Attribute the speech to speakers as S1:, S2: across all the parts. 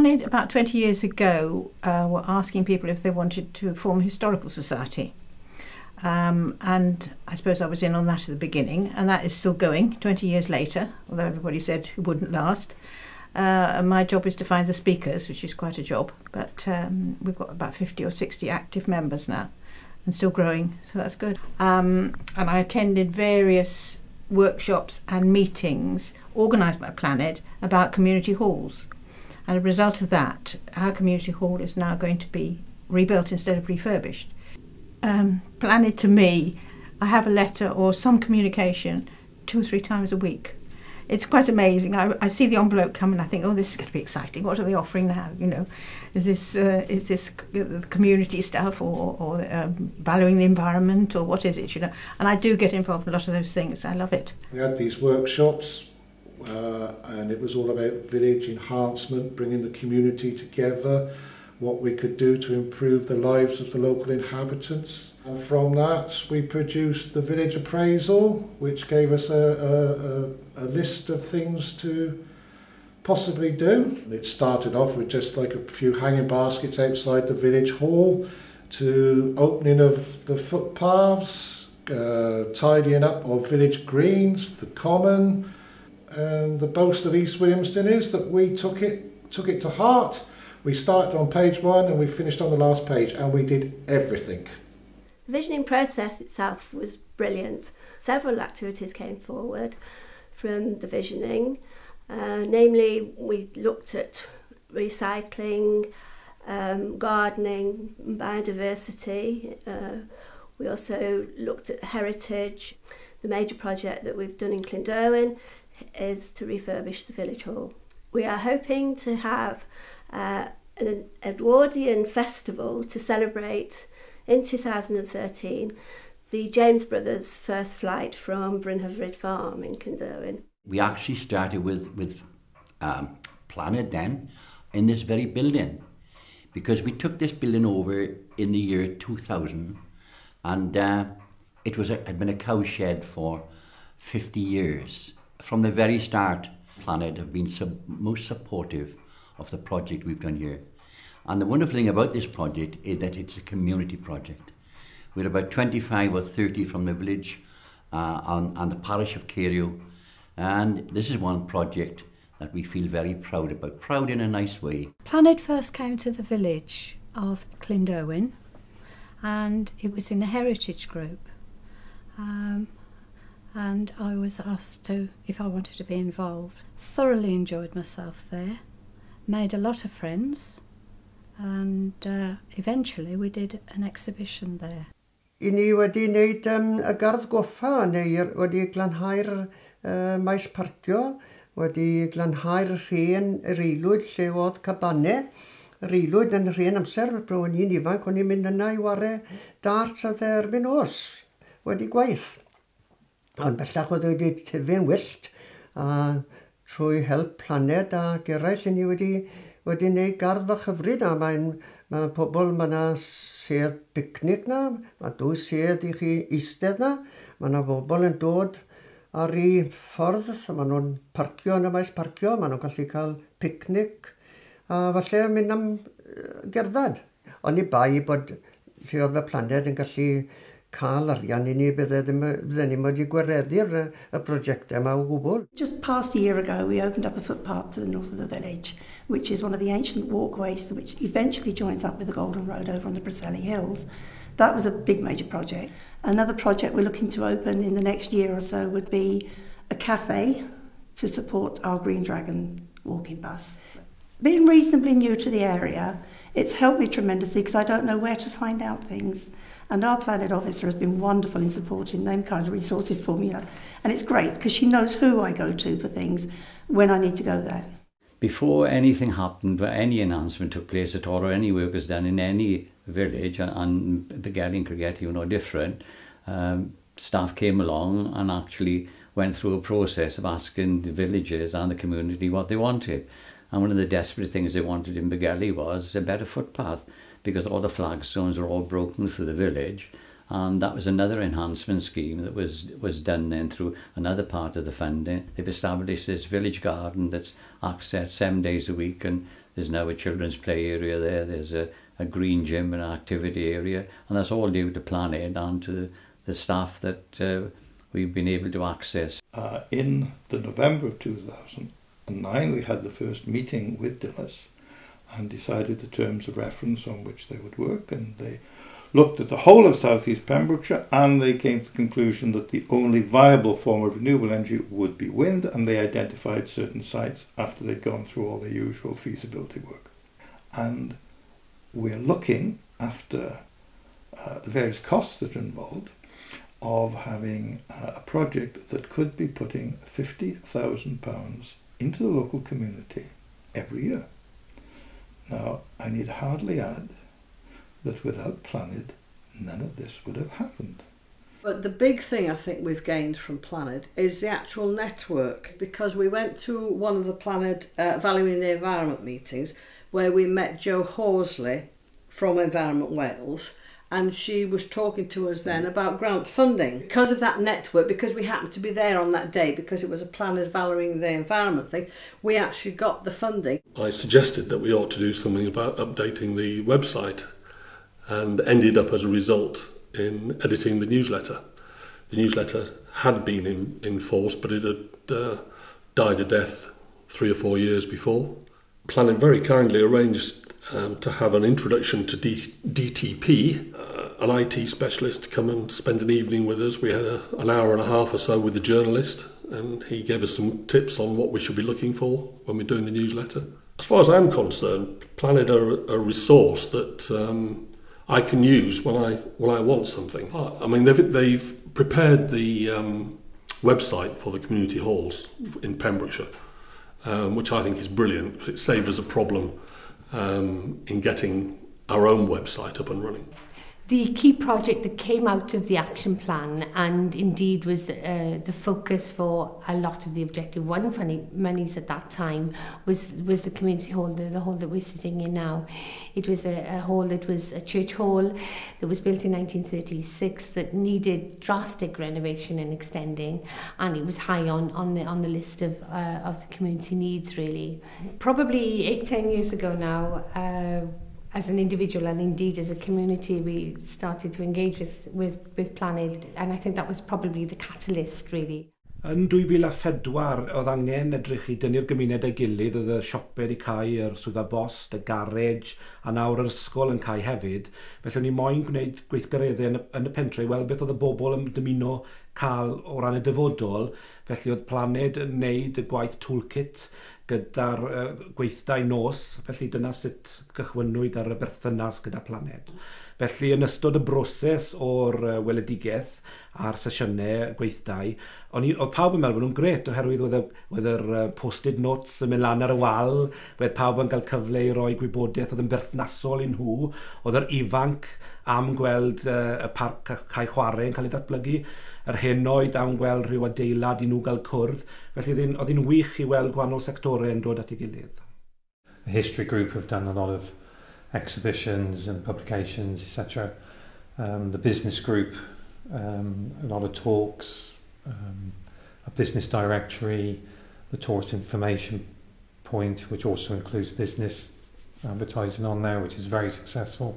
S1: Planet, about 20 years ago, were asking people if they wanted to form a historical society. And I suppose I was in on that at the beginning, and that is still going 20 years later, although everybody said it wouldn't last. And my job is to find the speakers, which is quite a job, but we've got about 50 or 60 active members now and still growing, so that's good. And I attended various workshops and meetings organised by Planet about community halls. And as a result of that, our community hall is now going to be rebuilt instead of refurbished. Planet, to me, I have a letter or some communication 2 or 3 times a week. It's quite amazing. I see the envelope come and I think, oh, this is going to be exciting. What are they offering now? You know, is this community stuff or valuing the environment, or what is it? You know, and I do get involved in a lot of those things. I love it.
S2: We had these workshops, and it was all about village enhancement, bringing the community together, what we could do to improve the lives of the local inhabitants. And from that we produced the village appraisal, which gave us a list of things to possibly do. It started off with just like a few hanging baskets outside the village hall, to opening of the footpaths, tidying up of village greens, the common. And the boast of East Williamston is that we took it to heart. We started on page 1 and we finished on the last page, and we did everything.
S3: The visioning process itself was brilliant. Several activities came forward from the visioning. Namely, we looked at recycling, gardening, biodiversity. We also looked at heritage. The major project that we've done in Clynderwen is to refurbish the village hall. We are hoping to have an Edwardian festival to celebrate in 2013 the James Brothers' first flight from Brynhyfryd Farm in Clynderwen.
S4: We actually started with Planet then in this very building, because we took this building over in the year 2000, and it had been a cowshed for 50 years. From the very start, Planet have been most supportive of the project we've done here. And the wonderful thing about this project is that it's a community project. We're about 25 or 30 from the village and the parish of Carew, and this is one project that we feel very proud about, proud in a nice way.
S5: Planet first came to the village of Clynderwen, and it was in a heritage group. And I was asked if I wanted to be involved. Thoroughly enjoyed myself there, made a lot of friends, and eventually we did an exhibition there.
S6: I ni wedi wneud y gardd goffa, neu wedi glanhau'r maes parcio, wedi glanhau'r rhen yr eilwyd lle oedd cabanau. Yr eilwyd yn rhen amser, bro o'n i'n ifanc, o'n i'n mynd yna i ware darts a erbyn os, wedi gwaith. Ond bellach oedd wedi tyfu'n wyllt, a trwy help Planet ac eraill ni wedi wneud gardd fach hyfryd, a mae pobl, mae yna sedd picnic na, mae 2 sedd i chi eistedd na, mae yna bobl yn dod ar ei ffordd, mae nhw'n parcio yn y maes parcio, mae nhw'n gallu cael picnic, a falle mynd am gerdded. Ond i bai bod Llyfr Planet yn gallu cael arian i ni, bydden ni wedi gwareddu'r prosiectau yma o gwbl.
S7: Just past a year ago, we opened up a footpath to the north of the village, which is one of the ancient walkways which eventually joins up with the Golden Road over on the Briselli Hills. That was a big major project. Another project we're looking to open in the next year or so would be a cafe to support our Green Dragon walking bus. Being reasonably new to the area, it's helped me tremendously because I don't know where to find out things. And our Planet officer has been wonderful in supporting them kind of resources for me. And it's great because she knows who I go to for things when I need to go there.
S8: Before anything happened, any announcement took place at all, or any work was done in any village, and Begelly and Crigeti were no different, staff came along and actually went through a process of asking the villagers and the community what they wanted. And one of the desperate things they wanted in Begelly was a better footpath, because all the flagstones are all broken through the village, and that was another enhancement scheme that was done then through another part of the funding. They've established this village garden that's accessed 7 days a week, and There's now a children's play area there. There's a green gym and an activity area, and that's all due to Planed and to the staff that we've been able to access.
S9: In the November of 2009, we had the first meeting with Dilys and decided the terms of reference on which they would work, and they looked at the whole of South East Pembrokeshire, and they came to the conclusion that the only viable form of renewable energy would be wind, and they identified certain sites after they'd gone through all the usual feasibility work. And we're looking, after the various costs that are involved, of having a project that could be putting £50,000 into the local community every year. Now, I need hardly add that without Planed, none of this would have happened.
S10: But the big thing I think we've gained from Planed is the actual network, because we went to one of the Planed Valuing the Environment meetings where we met Jo Horsley from Environment Wales, and she was talking to us then about grant funding. Because of that network, because we happened to be there on that day, because it was a Planed Valuing the Environment thing, we actually got the funding.
S11: I suggested that we ought to do something about updating the website, and ended up as a result in editing the newsletter. The newsletter had been in force, but it had died a death 3 or 4 years before. Planed very kindly arranged to have an introduction to DTP, an IT specialist, come and spend an evening with us. We had an hour and a half or so with the journalist, and he gave us some tips on what we should be looking for when we're doing the newsletter. As far as I'm concerned, Planed are a resource that I can use when I want something. I mean, they've prepared the website for the community halls in Pembrokeshire, which I think is brilliant, because it saved us a problem in getting our own website up and running.
S12: The key project that came out of the action plan, and indeed was the focus for a lot of the Objective 1 monies at that time, was the community hall, the hall that we're sitting in now. It was a hall that was a church hall that was built in 1936 that needed drastic renovation and extending, and it was high on the list of the community needs, really. Probably 8-10 years ago now, as an individual and indeed as a community, we started to engage with Planed, and I think that was probably the catalyst, really.
S13: Yn 2004, oedd angen edrych i dynnu'r gymuned ei gilydd, oedd y siopau wedi cael yr swyddfa bost, y garej, a nawr yr ysgol yn cael hefyd. Felly o'n i moyn gwneud gweithgareddau yn y pentre i weld beth oedd y bobl yn dymuno cael o ran y dyfodol. Felly oedd Planed yn wneud y gwaith toolkit gyda'r gweithdai nos. Felly dyna sut cychwynnwyd ar y berthynas gyda Planed. Felly yn ystod y broses o'r weledigaeth a'r sesiynau gweithdai, oedd pawb yn meddwl bod nhw'n gret, oherwydd oedd yr post-it notes yn mynd lan ar y wal, oedd pawb yn cael cyfle i roi gwybodaeth oedd yn berthnasol i nhw, oedd yr ifanc am gweld y parc cael chwarae yn cael ei ddatblygu, yr henoed am gweld rhyw adeilad i nhw gael cwrdd, felly oedd hi'n wych i weld gwahanol sectorau yn dod at ei gilydd.
S14: The history group have done a lot of exhibitions and publications, etc. The business group, a lot of talks, a business directory, the tourist information point, which also includes business advertising on there, which is very successful,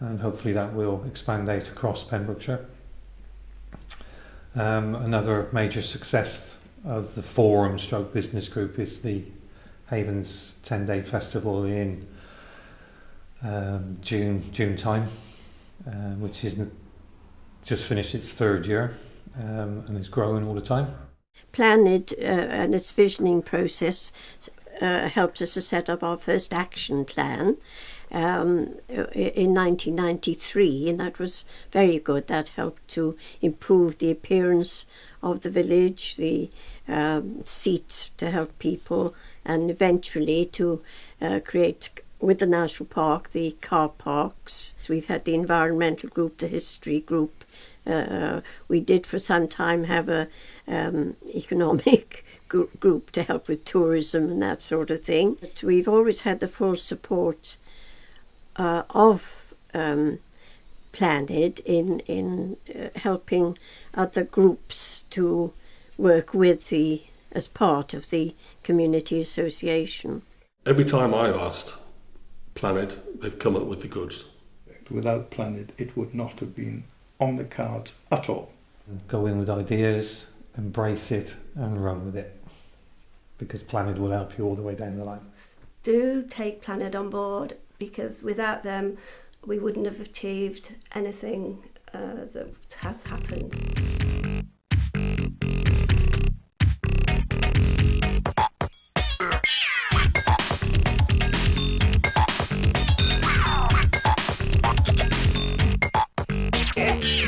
S14: and hopefully that will expand out across Pembrokeshire. Another major success of the forum stroke business group is the Havens 10-day festival in June time, which is just finished its 3rd year and is growing all the time.
S3: Planed and its visioning process helped us to set up our first action plan in 1993, and that was very good. That helped to improve the appearance of the village, the seats to help people, and eventually to create, with the National Park, the car parks. So we've had the environmental group, the history group. We did for some time have a economic group to help with tourism and that sort of thing. But we've always had the full support of Planed in helping other groups to work with as part of the community association.
S11: Every time I've asked Planet, they've come up with the goods.
S9: Without Planet, it would not have been on the cards at all.
S14: Go in with ideas, embrace it and run with it, because Planet will help you all the way down the line.
S3: Do take Planet on board, because without them we wouldn't have achieved anything that has happened.
S15: Yeah.